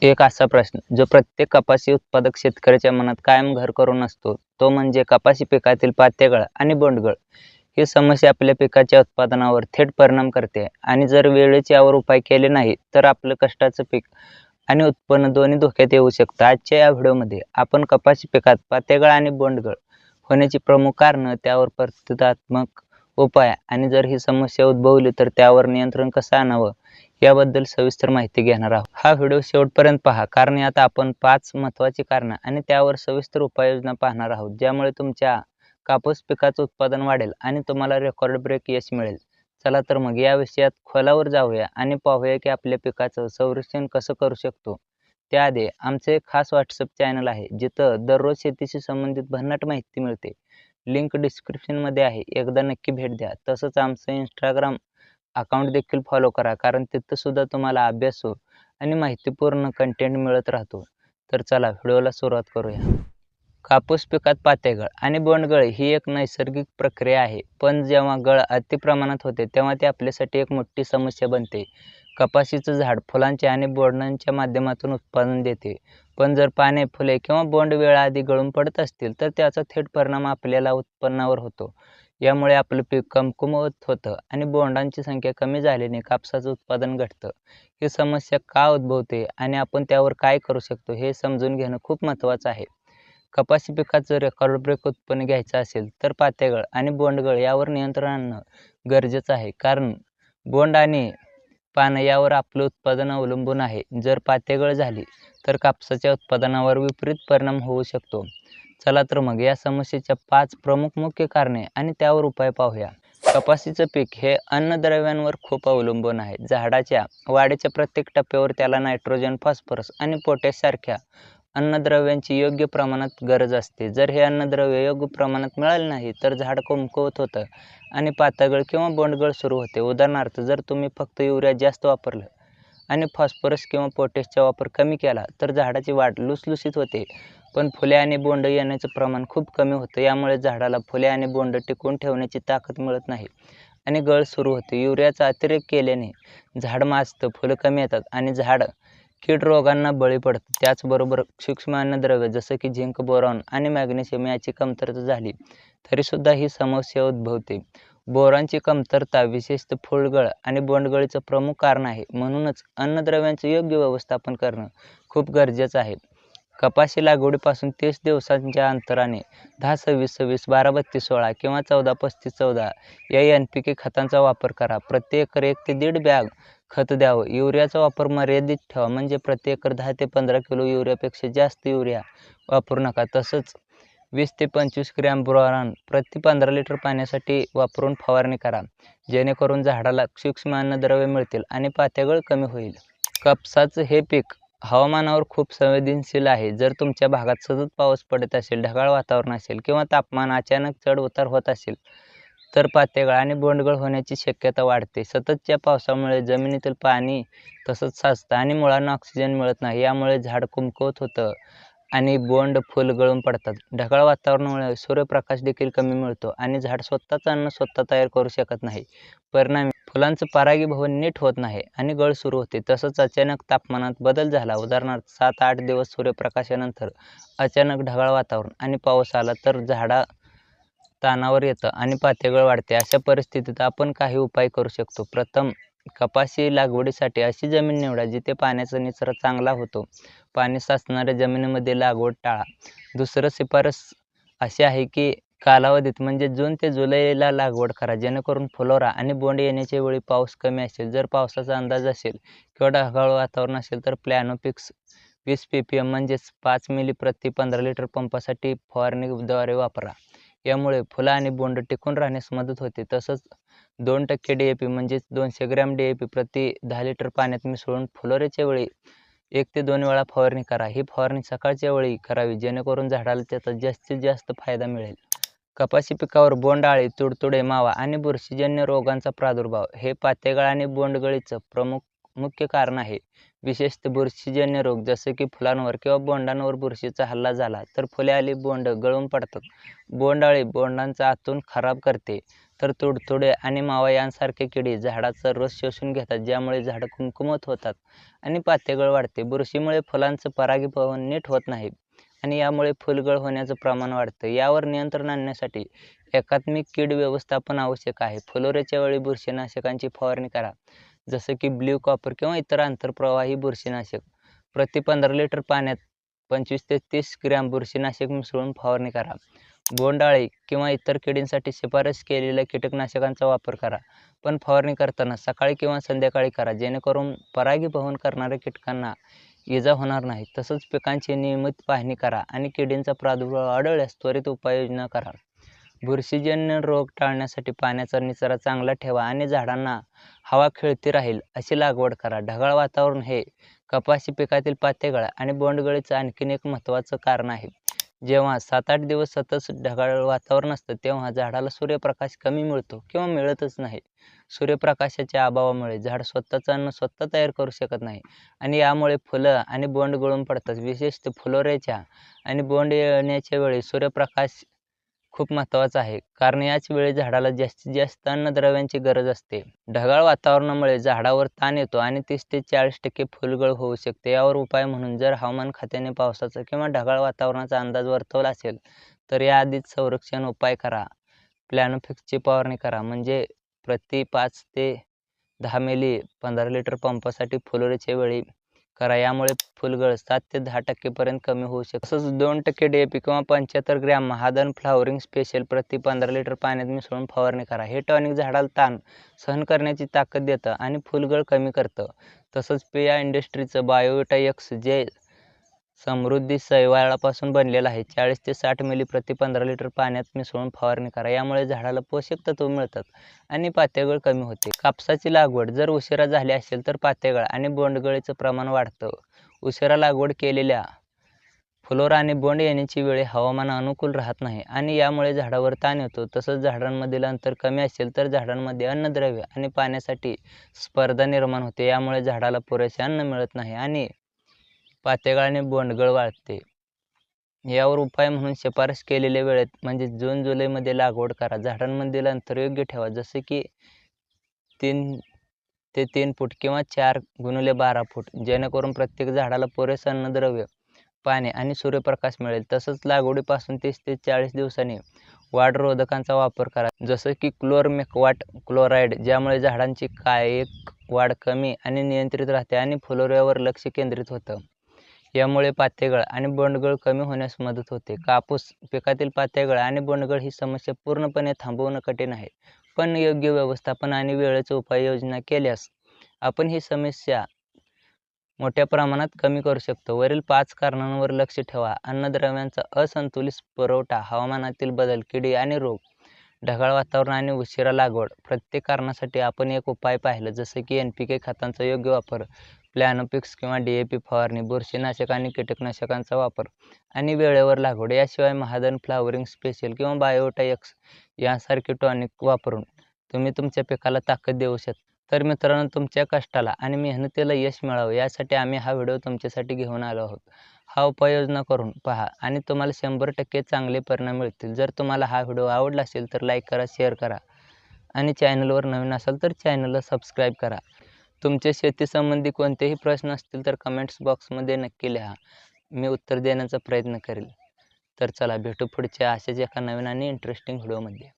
एक असा प्रश्न जो प्रत्येक कपाशी उत्पादक शेतकऱ्याच्या मनात कायम घर करून असतो, तो म्हणजे कपाशी पिकातील पातेगळ आणि बोंडगळ. ही समस्या आपल्या पिकाच्या उत्पादनावर थेट परिणाम करते आणि जर वेळेच यावर उपाय केले नाही, तर आपलं कष्टाचं पीक आणि उत्पन्न दोन्ही धोक्यात येऊ शकतं. आजच्या या व्हिडिओमध्ये आपण कपाशी पिकात पातेगळ आणि बोंडगळ होण्याची प्रमुख कारणं, त्यावर प्रतिकात्मक उपाय आणि जर ही समस्या उद्भवली तर त्यावर नियंत्रण कसं आणावं, याबद्दल सविस्तर माहिती घेणार आहोत. हा व्हिडिओ शेवटपर्यंत पहा, कारण यात आपण 5 महत्त्वाची कारणं आणि त्यावर सविस्तर उपाययोजना पाहणार आहोत, ज्यामुळे तुमच्या कापूस पिकाचं उत्पादन वाढेल आणि तुम्हाला रेकॉर्ड ब्रेक यश मिळेल. चला तर मग या विषयात खोलावर जाऊया आणि पाहूया की आपल्या पिकाचं संरक्षण कसं करू शकतो. त्याआधी आमचं एक खास व्हॉट्सअप चॅनल आहे, जिथं दररोज शेतीशी संबंधित भन्नाट माहिती मिळते. लिंक डिस्क्रिप्शनमध्ये आहे, एकदा नक्की भेट द्या. तसंच आमचं इंस्टाग्राम अकाउंट देखील फॉलो करा, कारण तिथं सुद्धा तुम्हाला अभ्यासू आणि माहितीपूर्ण कंटेंट मिळत राहतो. तर चला व्हिडिओला सुरुवात करूया. कापूस पिकात पातेगळ आणि बोंडगळ ही एक नैसर्गिक प्रक्रिया आहे, पण जेव्हा गळ अति प्रमाणात होते तेव्हा ती आपल्यासाठी एक मोठी समस्या बनते. कपाशीचं झाड फुलांचे आणि बोंडांच्या माध्यमातून उत्पादन देते, पण जर पाने, फुले किंवा बोंड वेळेआधी गळून पडत असतील तर त्याचा थेट परिणाम आपल्याला उत्पन्नावर होतो. यामुळे आपलं पीक कमकुवत होतं आणि बोंडांची संख्या कमी झाल्याने कापसाचं उत्पादन घटतं. ही समस्या का उद्भवते आणि आपण त्यावर काय करू शकतो हे समजून घेणं खूप महत्त्वाचं आहे. कपाशी पिकाचं रेकॉर्ड ब्रेक उत्पन्न घ्यायचं असेल तर पातेगळ आणि बोंडगळ यावर नियंत्रण आणणं गरजेचं आहे, कारण बोंड आणि पानं यावर आपलं उत्पादन अवलंबून आहे. जर पातेगळ झाली तर कापसाच्या उत्पादनावर विपरीत परिणाम होऊ शकतो. चला तर मग या समस्येच्या 5 प्रमुख मुख्य कारणे आणि त्यावर उपाय पाहूया. कपाशीचं पीक हे अन्नद्रव्यांवर खूप अवलंबून आहे. झाडाच्या वाढीच्या प्रत्येक टप्प्यावर त्याला नायट्रोजन, फॉस्फरस आणि पोटॅश सारख्या अन्नद्रव्यांची योग्य प्रमाणात गरज असते. जर हे अन्नद्रव्य योग्य प्रमाणात मिळाले नाही तर झाड कमकुवत होतं आणि पातगळ किंवा बोंडगळ सुरू होते. उदाहरणार्थ, जर तुम्ही फक्त युरिया जास्त वापरलं आणि फॉस्फरस किंवा पोटॅशचा वापर कमी केला तर झाडाची वाढ लुसलुशीत होते, पण फुले आणि बोंड येण्याचं प्रमाण खूप कमी होतं. यामुळे झाडाला फुले आणि बोंड टिकवून ठेवण्याची ताकद मिळत नाही आणि गळ सुरू होते. युरियाचा अतिरेक केल्याने झाड माजतं, फुलं कमी येतात आणि झाड कीड रोगांना बळी पडतं. त्याचबरोबर सूक्ष्म अन्नद्रव्य जसं की झिंक, बोरॉन आणि मॅग्नेशियम याची कमतरता झाली तरीसुद्धा ही समस्या उद्भवते. बोरॉनची कमतरता विशेषतः फुलगळ आणि बोंडगळीचं प्रमुख कारण आहे. म्हणूनच अन्नद्रव्यांचं योग्य व्यवस्थापन करणं खूप गरजेचं आहे. कपाशी लागवडीपासून 30 दिवसांच्या अंतराने 10-26-26, 12-32-16 किंवा 14-35-14 या NPK खतांचा वापर करा. प्रति एकर 1 ते 1.5 बॅग खत द्यावं. युरियाचा वापर मर्यादित ठेवा, म्हणजे प्रति एकर 10 ते 15 किलो युरियापेक्षा जास्त युरिया वापरू नका. तसंच 20 ते 25 ग्रॅम बोरॉन प्रति 15 लिटर पाण्यासाठी वापरून फवारणी करा, जेणेकरून झाडाला सूक्ष्म अन्नद्रव्ये मिळतील आणि पातगळ कमी होईल. कापसाचं हे पीक हवामानावर खूप संवेदनशील आहे. जर तुमच्या भागात सतत पाऊस पडत असेल, ढगाळ वातावरण असेल किंवा तापमान अचानक चढ उतार होत असेल तर पातेगळ आणि बोंडगळ होण्याची शक्यता वाढते. सततच्या पावसामुळे जमिनीतील पाणी तसंच साचतं आणि मुळांना ऑक्सिजन मिळत नाही. यामुळे झाड कमकुवत होतं आणि बोंड, फुल गळून पडतात. ढगाळ वातावरणामुळे सूर्यप्रकाश देखील कमी मिळतो आणि झाड स्वतःचं अन्न स्वतः तयार करू शकत नाही. परिणामी फुलांचं परागीभवन नीट होत नाही आणि गळ सुरू होते. तसंच अचानक तापमानात बदल झाला, उदाहरणार्थ 7-8 दिवस सूर्यप्रकाशानंतर अचानक ढगाळ वातावरण आणि पाऊस आला तर झाड ताणावर येतं आणि पातगळ वाढते. अशा परिस्थितीत आपण काही उपाय करू शकतो. प्रथम, कपाशी लागवडीसाठी अशी जमीन निवडा जिथे पाण्याचा निचरा चांगला होतो. पाणी साचणाऱ्या जमिनीमध्ये लागवड टाळा. दुसरं शिफारस अशी आहे की कालावधीत म्हणजे जून ते जुलैला लागवड करा, जेणेकरून फुलोरा आणि बोंड येण्याच्या वेळी पाऊस कमी असेल. जर पावसाचा अंदाज असेल किंवा ढगाळ वातावरण असेल तर प्लॅनोपिक्स 20 ppm म्हणजेच 5 मिली प्रति 15 लिटर पंपासाठी फवारणीद्वारे वापरा. यामुळे फुलं आणि बोंड टिकून राहण्यास मदत होते. तसंच 2% DAP म्हणजेच 200 ग्रॅम DAP प्रति 10 लिटर पाण्यात मिसळून फुलोऱ्याच्या वेळी 1 ते 2 वेळा फवारणी करा. ही फवारणी सकाळच्या वेळी करावी, जेणेकरून झाडाला त्याचा जास्तीत जास्त फायदा मिळेल. कपाशी पिकावर बोंडअळी, तुडतुडे, मावा आणि बुरशीजन्य रोगांचा प्रादुर्भाव हे पातगळ आणि बोंडगळीचं मुख्य कारण आहे. विशेषतः बुरशीजन्य रोग जसे की फुलांवर किंवा बोंडांवर बुरशीचा हल्ला झाला तर फुले आणि बोंड गळून पडतात. बोंडअळी बोंडांचा आतून खराब करते, तर तुडतुडे आणि मावा यांसारखे किडी झाडाचा रस शोषून घेतात, ज्यामुळे झाडं कुमकुमत होतात आणि पातेगळ वाढते. बुरशीमुळे फुलांचं परागीभवन नीट होत नाही आणि यामुळे फुलगळ होण्याचं प्रमाण वाढतं. यावर नियंत्रण आणण्यासाठी एकात्मिक कीड व्यवस्थापन आवश्यक आहे. फुलोऱ्याच्या वेळी बुरशीनाशकांची फवारणी करा, जसं की ब्ल्यू कॉपर किंवा इतर आंतरप्रवाही बुरशीनाशक. प्रति 15 लिटर पाण्यात 25 ते 30 ग्रॅम बुरशीनाशक मिसळून फवारणी करा. बोंडअळी किंवा इतर किडींसाठी शिफारस केलेल्या कीटकनाशकांचा वापर करा, पण फवारणी करताना सकाळी किंवा संध्याकाळी करा, जेणेकरून परागीभवन करणाऱ्या कीटकांना इजा होणार नाही. तसंच पिकांची नियमित पाहणी करा आणि किडींचा प्रादुर्भाव आढळल्यास त्वरित उपाययोजना करा. बुरशीजन्य रोग टाळण्यासाठी पाण्याचा निचरा चांगला ठेवा आणि झाडांना हवा खेळती राहील अशी लागवड करा. ढगाळ वातावरण हे कपाशी पिकातील पातेगळ आणि बोंडगळीचं आणखीन एक महत्त्वाचं कारण आहे. जेव्हा 7-8 दिवस सतत ढगाळ वातावरण असतं, तेव्हा झाडाला सूर्यप्रकाश कमी मिळतो किंवा मिळतच नाही. सूर्यप्रकाशाच्या अभावामुळे झाड स्वतःचं अन्न स्वतः तयार करू शकत नाही आणि यामुळे फुलं आणि बोंड गळून पडतात. विशेषतः फुलोऱ्याच्या आणि बोंड येण्याच्या वेळी सूर्यप्रकाश खूप महत्त्वाचा आहे, कारण याच वेळी झाडाला जास्तीत जास्त अन्नद्रव्यांची गरज असते. ढगाळ वातावरणामुळे झाडावर ताण येतो आणि 30 ते 40% फुलगळ होऊ शकते. यावर उपाय म्हणून जर हवामान खात्याने पावसाचा किंवा ढगाळ वातावरणाचा अंदाज वर्तवला असेल, तर याआधीच संरक्षण उपाय करा. प्लॅनोफिक्सची फवारणी करा, म्हणजे प्रति 5 ते 10 मिली 15 लिटर पंपासाठी फुलोऱ्याच्या वेळी करा. यामुळे फुलगळ 7 ते 10% पर्यंत कमी होऊ शकते. तसंच 2% DAP किंवा 75 ग्रॅम महाधन फ्लॉवरिंग स्पेशल प्रति 15 लिटर पाण्यात मिसळून फवारणी करा. हे टॉनिक झाडाला ताण सहन करण्याची ताकद देतं आणि फुलगळ कमी करतं. तसंच पिया इंडस्ट्रीचं बायोविटा एक्स, जे समृद्धी शैवाळापासून बनलेलं आहे, 40 ते 60 मिली प्रति 15 लिटर पाण्यात मिसळून फवारणी करा. यामुळे झाडाला पोषक तत्व मिळतात आणि पातेगळ कमी होते. कापसाची लागवड जर उशिरा झाली असेल तर पातेगळ आणि बोंडगळीचं प्रमाण वाढतं. उशिरा लागवड केलेल्या फुलोरा आणि बोंड येण्याची वेळ हवामान अनुकूल राहत नाही आणि यामुळे झाडावर ताण येतो. तसंच झाडांमधील अंतर कमी असेल तर झाडांमध्ये अन्नद्रव्य आणि पाण्यासाठी स्पर्धा निर्माण होते. यामुळे झाडाला पुरेसे अन्न मिळत नाही आणि पातेगळ आणि बोंडगळ वाढते. यावर उपाय म्हणून शिफारस केलेल्या वेळेत म्हणजे जून-जुलैमध्ये लागवड करा. झाडांमधील अंतर योग्य ठेवा, जसे की 3 ते 3 फूट किंवा 4x12 फूट, जेणेकरून प्रत्येक झाडाला पुरेसं अन्नद्रव्य, पाणी आणि सूर्यप्रकाश मिळेल. तसंच लागवडीपासून 30 ते 40 दिवसांनी वाढरोधकांचा वापर करा, जसं की क्लोरमेक्वाट क्लोराईड, ज्यामुळे झाडांची कायिक वाढ कमी आणि नियंत्रित राहते आणि फुलोऱ्यावर लक्ष केंद्रित होतं. यामुळे पातेगळ आणि बोंडगळ कमी होण्यास मदत होते. कापूस पिकातील पातेगळ आणि बोंडगळ ही समस्या पूर्णपणे थांबवणं कठीण आहे, पण योग्य व्यवस्थापन आणि वेळेची उपाययोजना केल्यास आपण ही समस्या मोठ्या प्रमाणात कमी करू शकतो. वरील 5 कारणांवर लक्ष ठेवा: अन्नद्रव्यांचा असंतुलित पुरवठा, हवामानातील बदल, किडी आणि रोग, ढगाळ वातावरण आणि उशिरा लागवड. प्रत्येक कारणासाठी आपण एक उपाय पाहिला, जसे की NPK खतांचा योग्य वापर, प्लॅनोफिक्स किंवा DAP फवारणी, बुरशीनाशक आणि कीटकनाशकांचा वापर आणि वेळेवर लागवड. याशिवाय महाधन फ्लॉवरिंग स्पेशल किंवा बायोविटा एक्स यांसारखे टॉनिक वापरून तुम्ही तुमच्या पिकाला ताकद देऊ शकता. तर मित्रांनो, तुमच्या कष्टाला आणि मेहनतीला यश मिळावं यासाठी आम्ही हा व्हिडिओ तुमच्यासाठी घेऊन आलो आहोत. हा उपाययोजना करून पहा आणि तुम्हाला 100% चांगले परिणाम मिळतील. जर तुम्हाला हा व्हिडिओ आवडला असेल तर लाईक करा, शेअर करा आणि चॅनलवर नवीन असाल तर चॅनलला सबस्क्राईब करा. तुमच्या शेतीसंबंधी कोणतेही प्रश्न असतील तर कमेंट्स बॉक्समध्ये नक्की लिहा. मी उत्तर देण्याचा प्रयत्न करेल. तर चला भेटू पुढच्या अशाच एका नवीन आणि इंटरेस्टिंग व्हिडिओमध्ये.